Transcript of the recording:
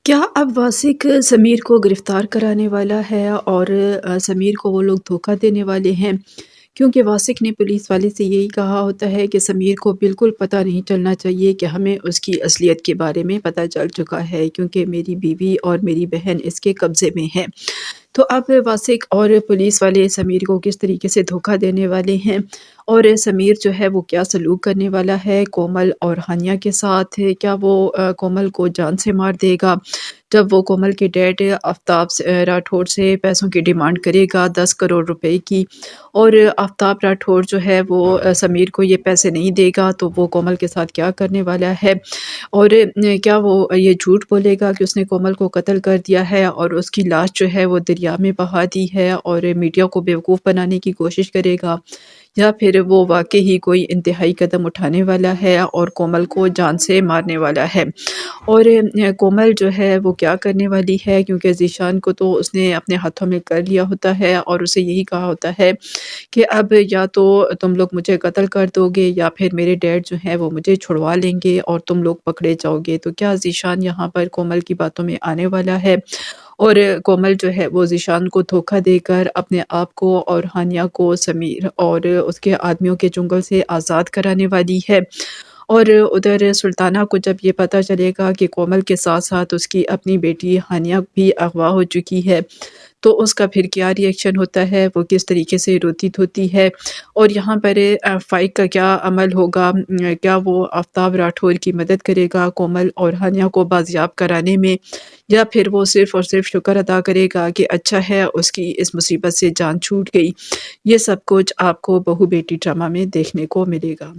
क्या अब वासिक समीर को गिरफ्तार कराने वाला है और समीर को वो लोग धोखा देने वाले हैं? क्योंकि वासिक ने पुलिस वाले से यही कहा होता है कि समीर को बिल्कुल पता नहीं चलना चाहिए कि हमें उसकी असलियत के बारे में पता चल चुका है, क्योंकि मेरी बीवी और मेरी बहन इसके कब्ज़े में हैं। तो अब वासिक और पुलिस वाले समीर को किस तरीके से धोखा देने वाले हैं और समीर जो है वो क्या सलूक करने वाला है कोमल और हानिया के साथ? क्या वो कोमल को जान से मार देगा जब वो कोमल के डैड आफ्ताब राठौर से पैसों की डिमांड करेगा 10 करोड़ रुपए की, और आफ्ताब राठौर जो है वो समीर को ये पैसे नहीं देगा, तो वो कोमल के साथ क्या करने वाला है? और क्या वो ये झूठ बोलेगा कि उसने कोमल को कत्ल कर दिया है और उसकी लाश जो है वो दरिया में बहा दी है और मीडिया को बेवकूफ़ बनाने की कोशिश करेगा? या फिर वो वाक़ई ही कोई इंतहाई कदम उठाने वाला है और कोमल को जान से मारने वाला है? और कोमल जो है वो क्या करने वाली है, क्योंकि ज़ीशान को तो उसने अपने हाथों में कर लिया होता है और उसे यही कहा होता है कि अब या तो तुम लोग मुझे कत्ल कर दोगे या फिर मेरे डैड जो हैं वो मुझे छुड़वा लेंगे और तुम लोग पकड़े जाओगे। तो क्या ज़ीशान यहाँ पर कोमल की बातों में आने वाला है और कोमल जो है वो ज़ीशान को धोखा देकर अपने आप को और हानिया को समीर और उसके आदमियों के चुंगल से आज़ाद कराने वाली है? और उधर सुल्ताना को जब ये पता चलेगा कि कोमल के साथ-साथ उसकी अपनी बेटी हानिया भी अगवा हो चुकी है, तो उसका फिर क्या रिएक्शन होता है, वो किस तरीके से रोती धोती है और यहाँ पर फ़ाइक का क्या अमल होगा? क्या वो आफ्ताब राठौर की मदद करेगा कोमल और हानिया को बाज़ियाब कराने में, या फिर वो सिर्फ़ और सिर्फ़ शुक्र अदा करेगा कि अच्छा है उसकी इस मुसीबत से जान छूट गई? ये सब कुछ आपको बहू बेटी ड्रामा में देखने को मिलेगा।